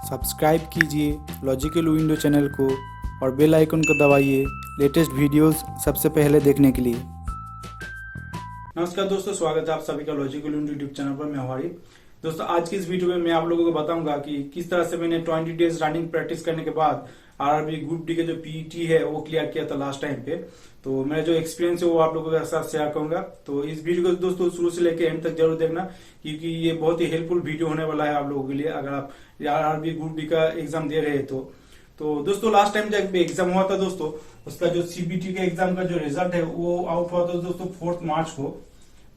Subscribe कीजिए logical window channel को और बेल आइकन को दबाइए लेटेस्ट वीडियोस सबसे पहले देखने के लिए। नमस्कार दोस्तों, स्वागत है आप सभी का लॉजिकल विंडो यूट्यूब चैनल पर। मैं हमारी दोस्तों आज की इस वीडियो में मैं आप लोगों को बताऊंगा कि किस तरह से मैंने 20 डेज रनिंग प्रैक्टिस करने के बाद आरआरबी ग्रुप डी के जो पीईटी है वो क्लियर किया था लास्ट टाइम पे। तो मेरा जो एक्सपीरियंस है वो आप लोगों के साथ शेयर करूंगा। तो इस वीडियो को दोस्तों शुरू से लेकर एंड तक जरूर देखना, क्योंकि ये बहुत ही हेल्पफुल वीडियो होने वाला है आप लोगों के लिए अगर आप आरआरबी ग्रुप डी का एग्जाम दे रहे हैं तो दोस्तों लास्ट टाइम जब एग्जाम हुआ था दोस्तों, उसका जो सीबीटी के एग्जाम का जो रिजल्ट है वो आउट हुआ था दोस्तों 4 मार्च को।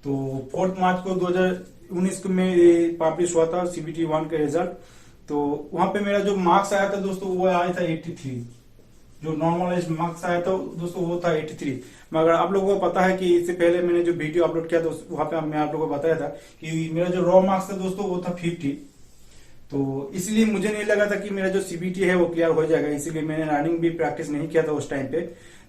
तो 4 मार्च को 2019 में पब्लिश हुआ था सीबीटी 1 का रिजल्ट। तो वहां पे मेरा जो मार्क्स आया था दोस्तों वो आया था 83। जो नॉर्मलाइज मार्क्स आया था दोस्तों वो था 83। मगर आप लोगों को पता है कि इससे पहले मैंने जो वीडियो अपलोड किया था वहां पे मैं आप लोगों को बताया था कि मेरा जो रॉ मार्क्स था दोस्तों वो था 50। तो इसलिए मुझे नहीं लगा था कि मेरा जो सीबीटी है वो क्लियर हो जाएगा, इसीलिए मैंने रनिंग भी प्रैक्टिस नहीं किया था उस टाइम पे।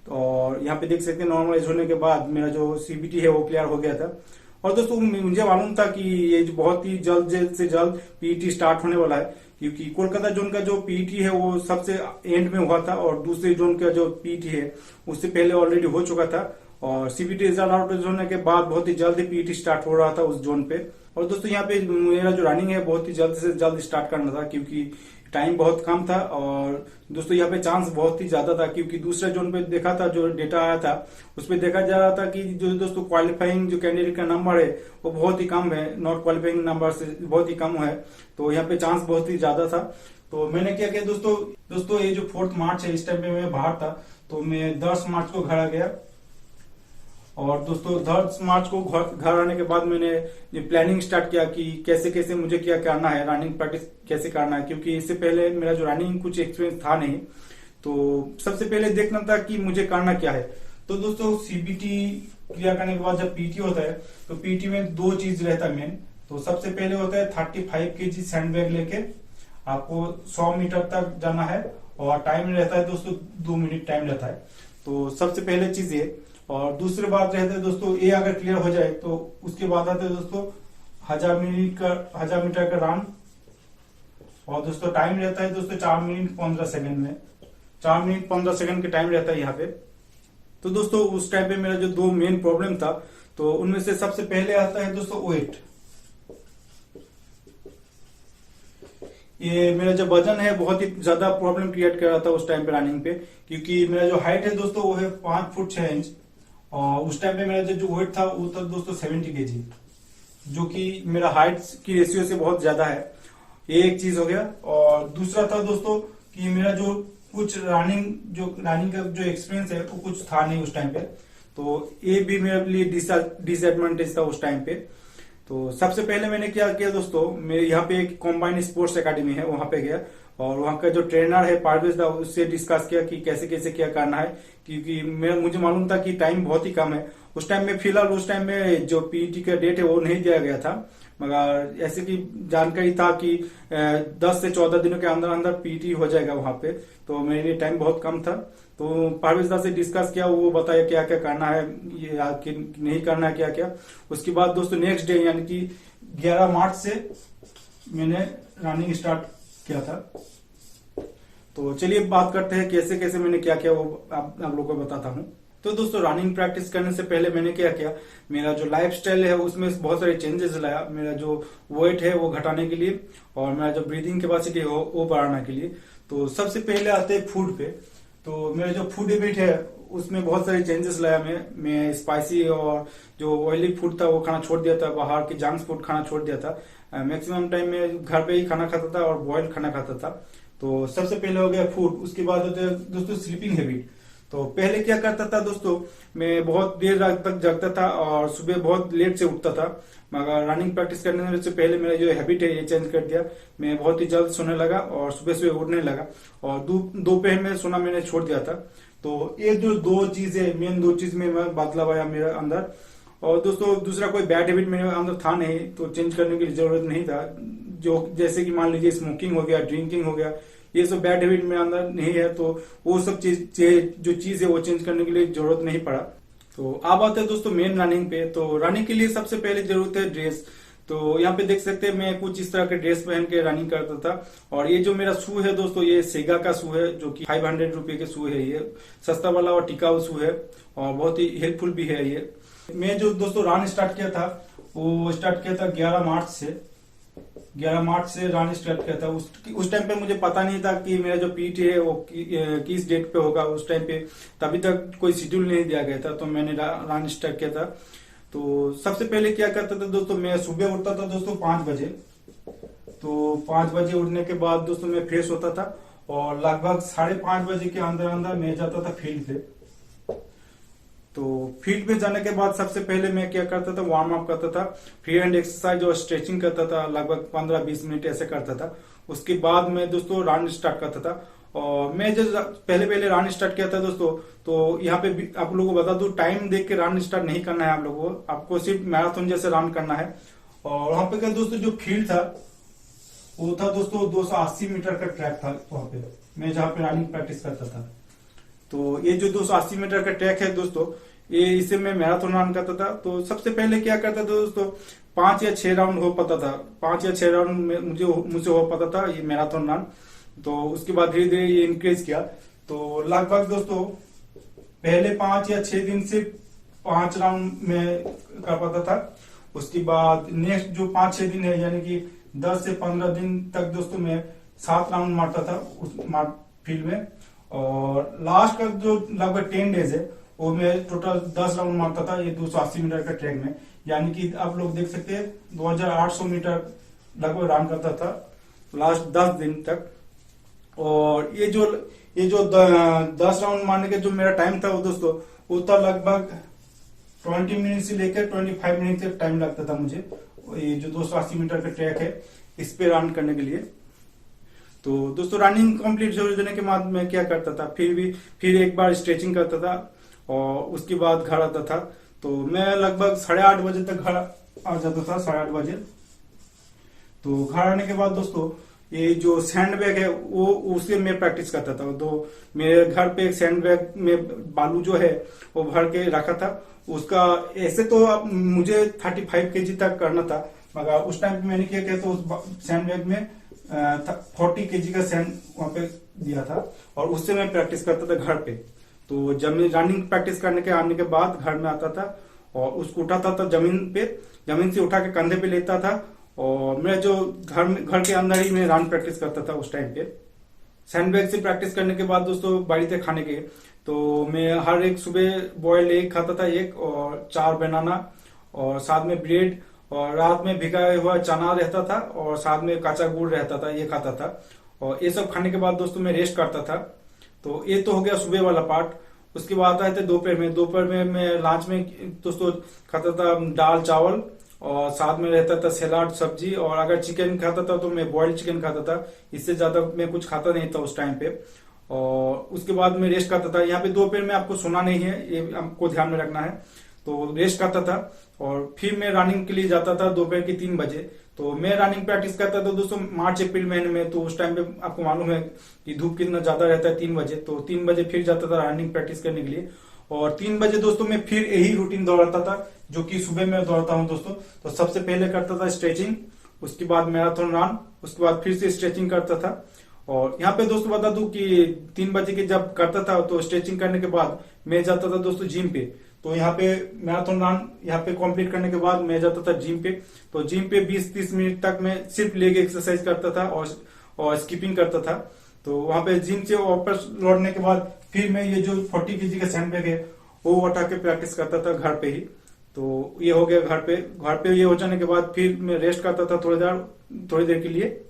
तो और यहाँ पे देख सकते हैं नॉर्मलाइज होने के बाद मेरा जो सीबीटी है वो क्लियर हो गया था। और दोस्तों मुझे मालूम था कि ये जो बहुत ही जल्द से जल्द पीईटी स्टार्ट होने वाला है, क्योंकि कोलकाता जोन का जो पीईटी है वो सबसे एंड में हुआ था और दूसरे जोन का जो पीईटी है उससे पहले ऑलरेडी हो चुका था। और सीबीटी रिजल्ट आउट होने के बाद बहुत ही जल्द पीईटी स्टार्ट हो रहा था उस जोन पे। और दोस्तों यहाँ पे मेरा जो रनिंग है बहुत ही जल्द से जल्द स्टार्ट करना था, क्योंकि टाइम बहुत कम था। और दोस्तों यहाँ पे चांस बहुत ही ज्यादा था, क्योंकि दूसरे जोन पे देखा था जो डेटा आया था उसपे देखा जा रहा था कि जो दोस्तों क्वालिफाइंग जो कैंडिडेट का नंबर है वो बहुत ही कम है, नॉट क्वालिफाइंग नंबर से बहुत ही कम है। तो यहाँ पे चांस बहुत ही ज्यादा था। तो मैंने क्या किया दोस्तों ये जो 4 मार्च है इस टाइम पे मैं बाहर था, तो मैं 10 मार्च को घर आ गया। और दोस्तों 10 मार्च को घर आने के बाद मैंने ये प्लानिंग स्टार्ट किया कि कैसे कैसे मुझे क्या करना है, रनिंग प्रैक्टिस कैसे करना है, क्योंकि इससे पहले मेरा जो रनिंग कुछ एक्सपीरियंस था नहीं। तो सबसे पहले देखना था कि मुझे करना क्या है। तो दोस्तों सीबीटी क्लियर करने के बाद जब पीटी होता है तो पीटी में 2 चीज रहता है मेन। तो सबसे पहले होता है 35 kg सैंड बैग लेके आपको 100 मीटर तक जाना है, और टाइम रहता है दोस्तों 2 मिनट टाइम रहता है। तो सबसे पहले चीज ये। और दूसरी बात रहता है दोस्तों ये अगर क्लियर हो जाए तो उसके बाद आता है दोस्तों 1000 मीटर का रन। और दोस्तों टाइम रहता है दोस्तों 4 मिनट 15 सेकंड में, 4 मिनट 15 सेकंड का टाइम रहता है यहाँ पे। तो दोस्तों उस टाइम पे मेरा जो 2 मेन प्रॉब्लम था, तो उनमें से सबसे पहले आता है दोस्तों वेट। ये मेरा जो वजन है बहुत ही ज्यादा प्रॉब्लम क्रिएट कर रहा था उस टाइम पे रनिंग पे, क्योंकि मेरा जो हाइट है दोस्तों वो है 5 फुट 6 इंच। और उस टाइम पे मेरा जो वेट था वो था दोस्तों 70 kg, जो कि मेरा हाइट की रेशियो से बहुत ज्यादा है। ये एक चीज हो गया। और दूसरा था दोस्तों कि मेरा जो कुछ रनिंग का जो एक्सपीरियंस है वो कुछ था नहीं उस टाइम पे। तो ये भी मेरे लिए डिसएडवांटेज था उस टाइम पे। तो सबसे पहले मैंने क्या किया दोस्तों, मेरे यहाँ पे एक कॉम्बाइंड स्पोर्ट्स एकेडमी है वहां पे गया, और वहां का जो ट्रेनर है पारवेज दा उससे डिस्कस किया कि कैसे कैसे क्या करना है, क्योंकि मुझे मालूम था कि टाइम बहुत ही कम है उस टाइम में। फिलहाल उस टाइम में जो पीईटी का डेट है वो नहीं दिया गया था, मगर ऐसे की जानकारी था कि 10 से 14 दिनों के अंदर अंदर पीईटी हो जाएगा वहां पे। तो मेरे लिए टाइम बहुत कम था। तो पारवेज दा से डिस्कस किया, वो बताया क्या क्या करना है, ये नहीं करना है क्या क्या। उसके बाद दोस्तों नेक्स्ट डे यानी कि 11 मार्च से मैंने रनिंग स्टार्ट किया था। तो चलिए बात करते हैं कैसे कैसे मैंने क्या किया, वो आप लोगों को बताता हूँ। तो दोस्तों रनिंग प्रैक्टिस करने से पहले मैंने क्या किया, मेरा जो लाइफस्टाइल है उसमें बहुत सारे चेंजेस लाया। मेरा जो वेट है वो घटाने के लिए, और मेरा जो ब्रीदिंग कैपेसिटी है वो बढ़ाने के लिए। तो सबसे पहले आते हैं फूड पे। तो मेरा जो फूड हैबिट है उसमें बहुत सारे चेंजेस लाया मैं स्पाइसी और जो ऑयली फूड था वो खाना छोड़ दिया था, बाहर के जंक फूड खाना छोड़ दिया था। मैक्सिमम टाइम में घर पे ही खाना खाता था और बॉइल्ड खाना खाता था। तो सबसे पहले हो गया फूड। उसके बाद होता है दोस्तों स्लीपिंग हैबिट। तो पहले क्या करता था दोस्तों, मैं बहुत देर रात तक जगता था और सुबह बहुत लेट से उठता था। मगर रनिंग प्रैक्टिस करने से पहले मेरा जो हैबिट है ये चेंज कर दिया। मैं बहुत ही जल्द सोने लगा और सुबह सुबह उठने लगा, और दोपहर में सोना मैंने छोड़ दिया था। तो ये जो 2 चीज है, मेन 2 चीज में बदलाव आया मेरे अंदर। और दोस्तों दूसरा कोई बैड हैबिट मेरे अंदर था नहीं, तो चेंज करने की जरूरत नहीं था। जो जैसे कि मान लीजिए स्मोकिंग हो गया, ड्रिंकिंग हो गया, ये सब बैड हैबिट मेरे अंदर नहीं है। तो वो सब जो चीज है वो चेंज करने के लिए जरूरत नहीं पड़ा। तो अब आते हैं दोस्तों मेन रनिंग पे। तो रनिंग के लिए सबसे पहले जरूरत है ड्रेस। तो यहाँ पे देख सकते हैं मैं कुछ इस तरह के ड्रेस पहन के रनिंग करता था। और ये जो मेरा शू है दोस्तों, ये सेगा का शू है, जो कि 500 रुपए के शू है। ये सस्ता वाला और टिकाऊ शू है और बहुत ही हेल्पफुल भी है ये। मैं जो दोस्तों रन स्टार्ट किया था, वो स्टार्ट किया था 11 मार्च से। 11 मार्च से रन स्टार्ट किया था। उस टाइम पे मुझे पता नहीं था कि मेरा जो पीटी है वो किस डेट पे होगा। उस टाइम पे तभी तक कोई शेड्यूल नहीं दिया गया था, तो मैंने रन स्टार्ट किया था। तो सबसे पहले क्या करता था दोस्तों, मैं सुबह उठता था दोस्तों 5 बजे। तो 5 बजे उठने के बाद दोस्तों मैं फ्रेश होता था और लगभग 5:30 बजे के अंदर अंदर मैं जाता था फील्ड पे। तो फील्ड पे जाने के बाद सबसे पहले मैं क्या करता था, वार्म अप करता था, फ्री हैंड एक्सरसाइज और स्ट्रेचिंग करता था, लगभग 15-20 मिनट ऐसे करता था। उसके बाद मैं दोस्तों रन स्टार्ट करता था। और मैं जब पहले रन स्टार्ट किया था दोस्तों, तो यहाँ पे आप लोगों को बता दूं, टाइम देख के रन स्टार्ट नहीं करना है आप लोगों को, आपको सिर्फ मैराथन जैसे रन करना है। और वहां पे क्या दोस्तों, जो फील्ड था वो था दोस्तों 280 मीटर का ट्रैक था वहां पे, मैं जहाँ पे रनिंग प्रैक्टिस करता था। तो ये जो 280 मीटर का ट्रैक है दोस्तों, ये इसे मैं मैराथन रन करता था। तो सबसे पहले क्या करता था दोस्तों, 5 या 6 राउंड हो पाता था, 5 या 6 राउंड मुझसे हो पाता था ये मैराथन रन। तो उसके बाद धीरे धीरे ये इंक्रीज किया। तो लगभग दोस्तों पहले 5 या 6 दिन से 5 राउंड में कर पाता था। उसके बाद नेक्स्ट जो 5-6 दिन है, यानी कि 10 से 15 दिन तक दोस्तों मैं 7 राउंड मारता था उस फील्ड में। और लास्ट का जो लगभग 10 डेज है, वो मैं टोटल 10 राउंड मारता था ये 280 मीटर का ट्रैक में। यानी कि आप लोग देख सकते हैं 2800 मीटर लगभग रन करता था लास्ट 10 दिन तक। और ये जो 10 राउंड मारने का जो मेरा टाइम था वो दोस्तों, वो था लगभग 20 मिनट से लेकर 25 मिनट तक टाइम लगता था मुझे, ये जो 280 मीटर का ट्रैक है इस पे रन करने के लिए। तो दोस्तों रनिंग कंप्लीट होने के बाद मैं क्या करता था, फिर एक बार स्ट्रेचिंग करता था और उसके बाद घर आता था। तो मैं लगभग 8:30 बजे तक घर आ जाता था, 8:30 बजे। तो घर आने के बाद दोस्तों ये जो सैंड बैग है वो उससे मैं प्रैक्टिस करता था। तो मेरे घर पे एक सैंड बैग में बालू जो है वो भर के रखा था। उसका ऐसे तो अब मुझे 35 केजी तक करना था, मगर उस टाइम पे मैंने क्या किया, तो उस सैंड बैग में 40 केजी का सैंड वहां पे दिया था और उससे मैं प्रैक्टिस करता था घर पे। तो जब मैं रनिंग प्रैक्टिस करने के आने के बाद घर में आता था और उसको उठाता था जमीन से उठा के कंधे पे लेता था। और मैं जो घर के अंदर ही मैं रन प्रैक्टिस करता था उस टाइम पे। सैंडबैग से प्रैक्टिस करने के बाद दोस्तों बाड़ी थे खाने के, तो मैं हर एक सुबह बॉइल्ड एग खाता था, एक और 4 बनाना और साथ में ब्रेड, और रात में भिगाया हुआ चना रहता था और साथ में काचा गुड़ रहता था, ये खाता था। और ये सब खाने के बाद दोस्तों मैं रेस्ट करता था। तो ये तो हो गया सुबह वाला पार्ट। उसके बाद आए थे दोपहर में मैं लंच में दोस्तों खाता था दाल चावल और साथ में रहता था सलाद सब्जी, और अगर चिकन खाता था तो मैं बॉइल्ड चिकन खाता था, इससे ज्यादा मैं कुछ खाता नहीं था उस टाइम पे। और उसके बाद मैं रेस्ट करता था। यहाँ पे दोपहर में आपको सोना नहीं है, ये आपको ध्यान में रखना है। तो रेस्ट करता था और फिर मैं रनिंग के लिए जाता था दोपहर के 3 बजे। तो मैं रनिंग प्रैक्टिस करता था दोस्तों मार्च अप्रैल महीने में। तो उस टाइम पे आपको मालूम है कि धूप कितना ज्यादा रहता है, 3 बजे। तो 3 बजे फिर जाता था रनिंग प्रैक्टिस करने के लिए। और 3 बजे दोस्तों मैं फिर यही रूटीन दौड़ाता था जो कि सुबह में दौड़ता हूँ दोस्तों। तो सबसे पहले करता था स्ट्रेचिंग, उसके बाद मैराथन रन, उसके बाद फिर से स्ट्रेचिंग करता था। और यहाँ पे दोस्तों बता दूं कि 3 बजे के जब करता था तो स्ट्रेचिंग करने के बाद मैं जाता था दोस्तों जिम पे। तो यहाँ पे मैराथन रन यहाँ पे कंप्लीट करने के बाद मैं जाता था जिम पे। तो जिम पे 20-30 मिनट तक मैं सिर्फ लेग एक्सरसाइज करता था और स्किपिंग करता था। तो वहां पे जिम से वापस लौटने के बाद फिर मैं ये जो 40 केजी का सैंडबैग है वो उठा के प्रैक्टिस करता था घर पे ही। तो ये हो गया घर पे ये हो जाने के बाद फिर मैं रेस्ट करता था थोड़ी देर के लिए।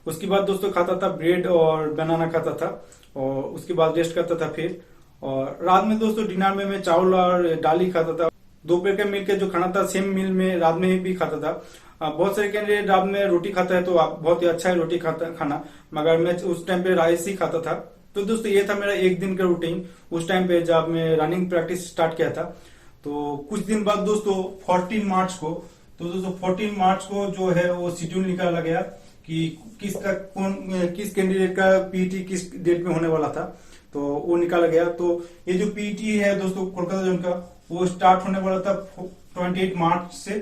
उसके बाद दोस्तों खाता था ब्रेड और बनाना खाता था और उसके बाद रेस्ट करता था फिर। और रात में दोस्तों डिनर में मैं चावल और दाल ही खाता था। दोपहर के मील के जो खाना था सेम मील में रात में ही भी खाता था। बहुत सारे कैंडिडेट रात में रोटी खाता है तो बहुत ही अच्छा है रोटी खाना, मगर मैं उस टाइम पे राइस ही खाता था। तो दोस्तों ये था मेरा एक दिन का रूटीन उस टाइम पे जब मैं रनिंग प्रैक्टिस स्टार्ट किया था। तो कुछ दिन बाद दोस्तों 14 मार्च को जो है वो शेड्यूल निकाला गया कि किस कैंडिडेट का पीटी किस डेट में होने वाला था। तो वो निकाला गया। तो ये जो पीटी है दोस्तों कोलकाता जोन का, वो स्टार्ट होने वाला था 28 मार्च से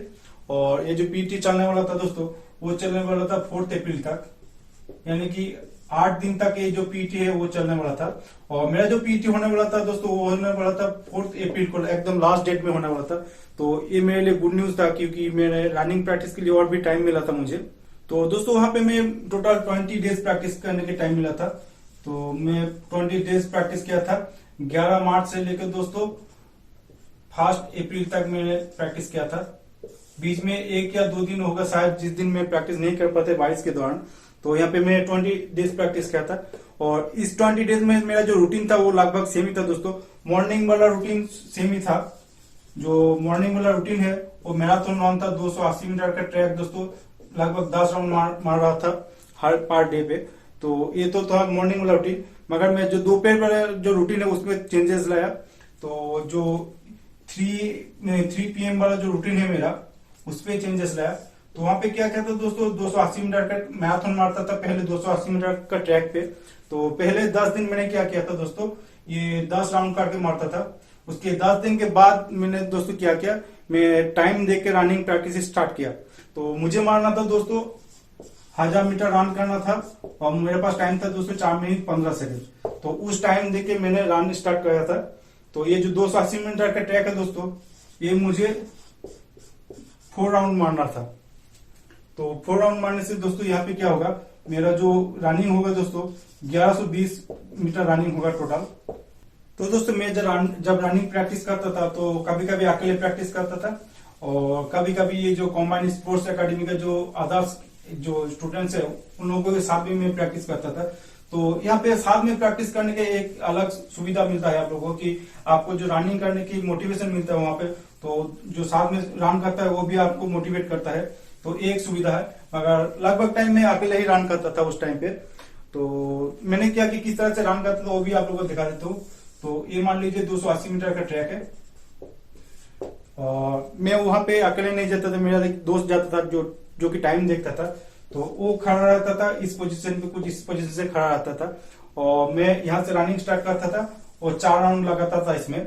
और ये जो पीटी चलने वाला था दोस्तों वो चलने वाला था 4 अप्रैल तक, यानी कि 8 दिन तक ये जो पीटी है वो चलने वाला था। और मेरा जो पीटी होने वाला था दोस्तों वो होने वाला था 4 अप्रैल को, एकदम लास्ट डेट में होने वाला था। तो ये मेरे लिए गुड न्यूज था, क्योंकि मेरे रनिंग प्रैक्टिस के लिए और भी टाइम मिला था मुझे। तो दोस्तों वहां पे मैं टोटल 20 डेज प्रैक्टिस करने के टाइम मिला था। तो मैं 20 डेज प्रैक्टिस किया था, 11 मार्च से लेकर दोस्तों 1 अप्रैल तक मैंने प्रैक्टिस किया था। बीच में 1 या 2 दिन होगा शायद जिस दिन मैं प्रैक्टिस नहीं कर पाते बारिश के दौरान। तो यहाँ पे मैं 20 डेज प्रैक्टिस किया था। और इस 20 डेज में मेरा जो रूटीन था वो लगभग सेम ही था दोस्तों। मॉर्निंग वाला रूटीन सेम ही था। जो मॉर्निंग वाला रूटीन है वो मैराथन रन था, 280 मीटर का ट्रैक दोस्तों, लगभग 10 राउंड मार रहा था हर पर डे पे। तो ये तो था मॉर्निंग वाला रूटीन। मगर मैं जो दोपहर वाला जो रूटीन है उसमें चेंजेस लाया। तो जो 3 PM वाला जो रूटीन है मेरा उसपे चेंजेस लाया। तो वहां पे क्या था दोस्तों, 280 मीटर का मैराथन मारता था पहले, 280 मीटर का ट्रैक पे। तो पहले 10 दिन मैंने क्या किया था दोस्तों, ये 10 राउंड करके मारता था। उसके 10 दिन के बाद मैंने दोस्तों क्या किया, मैं टाइम देख के रनिंग प्रैक्टिस स्टार्ट किया। तो मुझे मारना था दोस्तों 1000 मीटर रन करना था, और मेरे पास टाइम था दोस्तों 4 मिनट 15 सेकंड। तो उस टाइम देख के मैंने रन स्टार्ट किया था। तो ये जो 280 मीटर का ट्रैक है दोस्तों, ये मुझे 4 राउंड मारना था। तो 4 राउंड मारने से दोस्तों यहाँ पे क्या होगा, मेरा जो रनिंग होगा दोस्तों 1120 मीटर रनिंग होगा टोटल। तो दोस्तों मैं जब रनिंग प्रैक्टिस करता था तो कभी कभी अकेले प्रैक्टिस करता था, और कभी कभी ये जो कॉम्बाइंड स्पोर्ट्स एकेडमी का जो अदर्स जो स्टूडेंट्स है उन लोगों के साथ भी मैं प्रैक्टिस करता था। तो यहाँ पे साथ में प्रैक्टिस करने के एक अलग सुविधा मिलता है आप लोगों को, कि आपको जो रनिंग करने की मोटिवेशन मिलता है वहां पे। तो जो साथ में रन करता है वो भी आपको मोटिवेट करता है, तो एक सुविधा है। मगर लगभग टाइम में अकेले ही रन करता था उस टाइम पे। तो मैंने क्या कि किस तरह से रन करता था वो भी आप लोगों को दिखा देता हूँ। तो ये मान लीजिए 280 मीटर का ट्रैक है, और मैं वहां पे अकेले नहीं जाता था, मेरा एक दोस्त जाता था जो कि टाइम देखता था। तो वो खड़ा रहता था इस पोजीशन पे, कुछ इस पोजीशन से खड़ा रहता था, और मैं यहाँ से रनिंग स्टार्ट करता था और 4 राउंड लगाता था इसमें।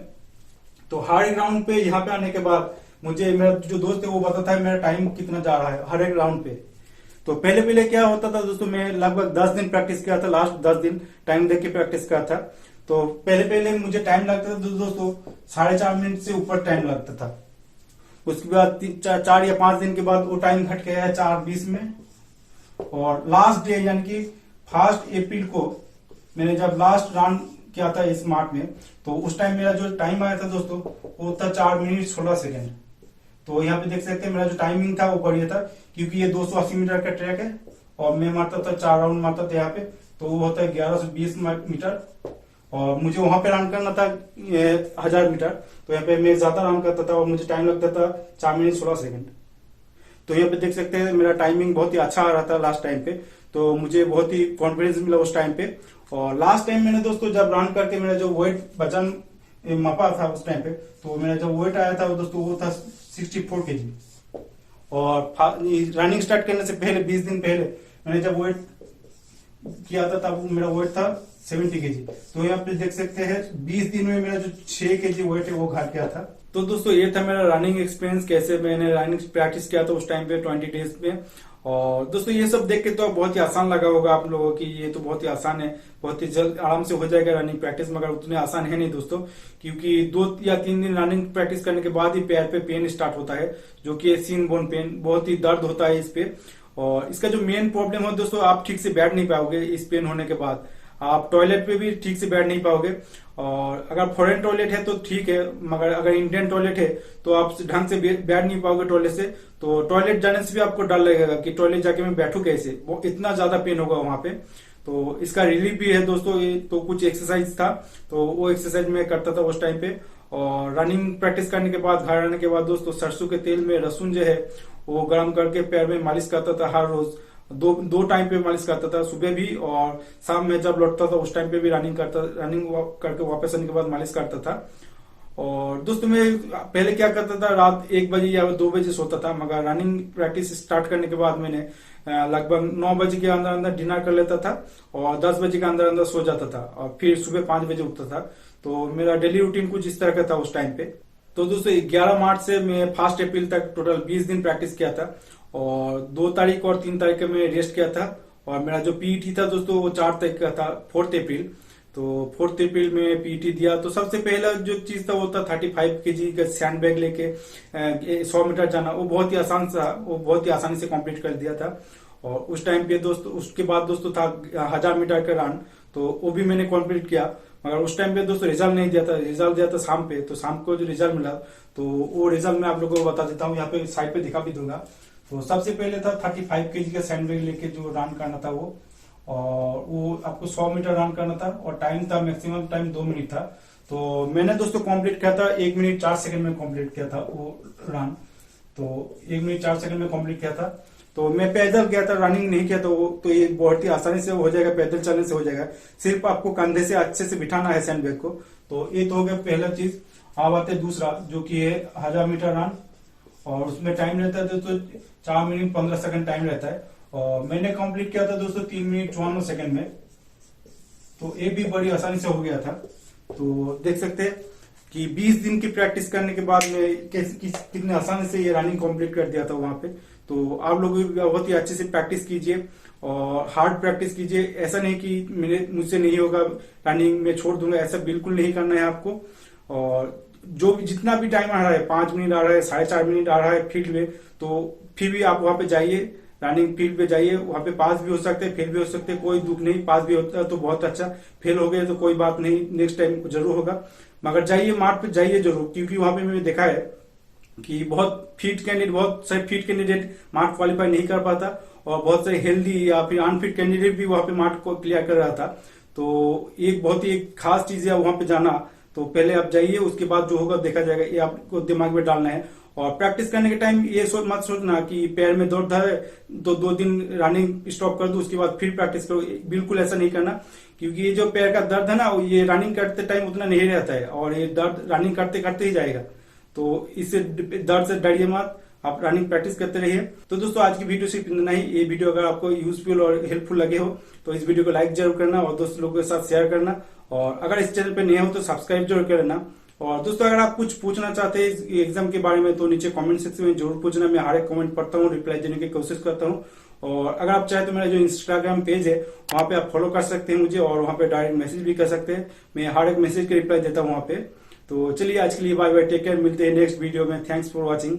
तो हर एक राउंड पे यहाँ पे आने के बाद मुझे मेरा जो दोस्त है वो बताता है मेरा टाइम कितना जा रहा है हर एक राउंड पे। तो पहले पहले क्या होता था दोस्तों, मैं लगभग 10 दिन प्रैक्टिस किया था, लास्ट 10 दिन टाइम देख के प्रैक्टिस किया था। तो पहले पहले मुझे टाइम लगता था दोस्तों 4.5 मिनट से ऊपर टाइम लगता था। उसके बाद 4 या 5 दिन के बाद वो टाइम घट गया है 4:20 में। और लास्ट डे यानी कि 1 अप्रैल को मैंने जब लास्ट रन किया था इस मार्च में, तो उस टाइम मेरा जो टाइम आया था दोस्तों वो था 4 मिनट 16 सेकेंड। तो यहाँ पे देख सकते हैं मेरा जो टाइमिंग था वो बढ़िया था, क्योंकि ये 280 मीटर का ट्रैक है और मैं मारता था 4 राउंड मारता था यहाँ पे। तो वो होता है 1120 मीटर, और मुझे वहां पे रन करना था 1000 मीटर। तो यहाँ पे मैं ज्यादा रन करता था और मुझे टाइम लगता था 4 मिनट 16 सेकेंड। तो यहाँ पे देख सकते हैं मेरा टाइमिंग बहुत ही अच्छा आ रहा था लास्ट टाइम पे। तो मुझे बहुत ही कॉन्फिडेंस मिला उस टाइम पे। और लास्ट टाइम मैंने दोस्तों जब रन करके मेरा जो वेट वजन मापा था उस टाइम पे, तो मेरा जो वेट आया था वो दोस्तों वो था 64 केजी। और रनिंग स्टार्ट करने से पहले 20 दिन पहले मैंने जब वेट किया था तब मेरा वेट था 70 केजी। तो यहाँ पे देख सकते हैं 20 दिन में मेरा जो 6 केजी वेट है वो घट गया था। तो दोस्तों ये था मेरा रनिंग एक्सपीरियंस, कैसे मैंने रनिंग प्रैक्टिस किया था उस टाइम पे 20 डेज में। और दोस्तों ये सब देख के तो बहुत ही आसान लगा होगा आप लोगों की, ये तो बहुत ही आसान है, बहुत ही जल्द आराम से हो जाएगा रनिंग प्रैक्टिस। मगर उतने आसान है नहीं दोस्तों, क्योंकि 2 या 3 दिन रनिंग प्रैक्टिस करने के बाद ही पैर पे पेन स्टार्ट होता है, जो कि सीन बोन पेन, बहुत ही दर्द होता है इस पे। और इसका जो मेन प्रॉब्लम है दोस्तों, आप ठीक से बैठ नहीं पाओगे इस पेन होने के बाद, आप टॉयलेट पे भी ठीक से बैठ नहीं पाओगे। और अगर फॉरेन टॉयलेट है तो ठीक है, मगर अगर इंडियन टॉयलेट है तो आप ढंग से बैठ नहीं पाओगे टॉयलेट से। तो टॉयलेट जाने से भी आपको डर लगेगा कि टॉयलेट जाके मैं बैठू कैसे, वो इतना ज्यादा पेन होगा वहां पे। तो इसका रिलीफ भी है दोस्तों, ये तो कुछ एक्सरसाइज था, तो वो एक्सरसाइज मैं करता था उस टाइम पे। और रनिंग प्रैक्टिस करने के बाद घर आने के बाद दोस्तों सरसों के तेल में लहसुन जो है वो गर्म करके पैर में मालिश करता था हर रोज। दो टाइम पे मालिश करता था, सुबह भी और शाम में जब लौटता था उस टाइम पे भी रनिंग करके वापस आने के बाद मालिश करता था। और दोस्तों मैं पहले क्या करता था, रात 1 बजे या 2 बजे सोता था, मगर रनिंग प्रैक्टिस स्टार्ट करने के बाद मैंने लगभग 9 बजे के अंदर अंदर डिनर कर लेता था और 10 बजे के अंदर अंदर सो जाता था, और फिर सुबह 5 बजे उठता था। तो मेरा डेली रूटीन कुछ इस तरह का था उस टाइम पे। तो दोस्तों 11 मार्च से मैं 1 अप्रैल तक टोटल 20 दिन प्रैक्टिस किया था और 2 तारीख और 3 तारीख का मैं रेस्ट किया था। और मेरा जो पीईटी था दोस्तों वो 4 तारीख का था, 4 अप्रैल। तो 4 अप्रैल में पीईटी दिया। तो सबसे पहला जो चीज था वो था 35 kg का सैंड बैग लेके 100 मीटर जाना। वो बहुत ही आसान था, वो बहुत ही आसानी से कंप्लीट कर दिया था। और उस टाइम पे दोस्तों, उसके बाद दोस्तों था 1000 मीटर का रन, तो वो भी मैंने कंप्लीट किया। मगर उस टाइम पे दोस्तों रिजल्ट नहीं दिया था, रिजल्ट दिया था शाम पे। तो शाम को जो रिजल्ट मिला तो वो रिजल्ट मैं आप लोगों को बता देता हूँ, यहाँ पे साइड पे दिखा भी दूंगा। तो सबसे पहले था 35 kg का सैंड बैग लेके जो रन करना था वो, और वो आपको 100 मीटर रन करना था और टाइम था, मैक्सिमम टाइम 2 मिनट था। तो मैंने दोस्तों कंप्लीट किया था 1 मिनट 4 सेकंड में कंप्लीट किया था वो रन। तो 1 मिनट 4 सेकंड में कंप्लीट किया था। तो मैं पैदल गया था, रनिंग नहीं किया। तो ये बहुत ही आसानी से हो जाएगा, पैदल चलने से हो जाएगा। सिर्फ आपको कंधे से अच्छे से बिठाना है सैंड बैग को। तो ये तो हो गया पहला चीज। अब आते दूसरा, जो कि है 1000 मीटर रन, और उसमें टाइम रहता है दोस्तों 4 मिनट 15 सेकंड टाइम रहता है। और मैंने कंप्लीट किया था दोस्तों 3 मिनट 54 सेकंड में। तो ये भी बड़ी आसानी से हो गया था। तो देख सकते हैं कि 20 दिन की प्रैक्टिस करने के बाद में कितने आसानी से ये रनिंग कंप्लीट कर दिया था वहां पे। तो आप लोग भी बहुत ही अच्छे से प्रैक्टिस कीजिए और हार्ड प्रैक्टिस कीजिए। ऐसा नहीं कि मुझसे नहीं होगा, रनिंग में छोड़ दूंगा, ऐसा बिल्कुल नहीं करना है आपको। और जो भी जितना भी टाइम आ रहा है, 5 मिनट आ रहा है, 4.5 मिनट आ रहा है फील्ड में, तो फिर भी आप वहां पे जाइए, रनिंग फील्ड पे जाइए। वहां पे पास भी हो सकते हैं, फेल भी हो सकते हैं, कोई दुख नहीं। पास भी होता है तो बहुत अच्छा, फेल हो गए तो कोई बात नहीं, नेक्स्ट टाइम जरूर होगा। मगर जाइए, मार्ट पे जाइए जरूर, क्योंकि वहां पे मैंने देखा है कि बहुत सारे फिट कैंडिडेट मार्ट क्वालिफाई नहीं कर पाता, और बहुत सारे हेल्दी या फिर अनफिट कैंडिडेट भी वहां पे मार्ट को क्लियर कर रहा था। तो एक बहुत ही एक खास चीज है वहां पे जाना। तो पहले आप जाइए, उसके बाद जो होगा देखा जाएगा, ये आपको दिमाग में डालना है। और प्रैक्टिस करने के टाइम ये मत सोचना कि पैर में दर्द है तो 2 दिन रनिंग स्टॉप कर दो, उसके बाद फिर प्रैक्टिस करो। बिल्कुल ऐसा नहीं करना, क्योंकि ये जो पैर का दर्द है ना, ये रनिंग करते टाइम उतना नहीं रहता है, और ये दर्द रनिंग करते करते ही जाएगा। तो इससे दर्द से डरिए मत, आप रनिंग प्रैक्टिस करते रहिए। तो दोस्तों आज की वीडियो सिर्फ इतना ही। ये वीडियो अगर आपको यूजफुल और हेल्पफुल लगे हो तो इस वीडियो को लाइक जरूर करना और दोस्त लोगों के साथ शेयर करना। और अगर इस चैनल पे नए हो तो सब्सक्राइब जरूर करना। और दोस्तों अगर आप कुछ पूछना चाहते हैं एग्जाम के बारे में तो नीचे कमेंट सेक्शन में जरूर पूछना। मैं हर एक कमेंट पढ़ता हूँ, रिप्लाई देने की कोशिश करता हूँ। और अगर आप चाहे तो मेरा जो इंस्टाग्राम पेज है वहां पे आप फॉलो कर सकते हैं मुझे, और वहां पे डायरेक्ट मैसेज भी कर सकते हैं। मैं हर एक मैसेज के रिप्लाई देता हूँ वहां पे। तो चलिए आज के लिए बाय बाय, टेक केयर, मिलते हैं नेक्स्ट वीडियो में। Thanks for watching.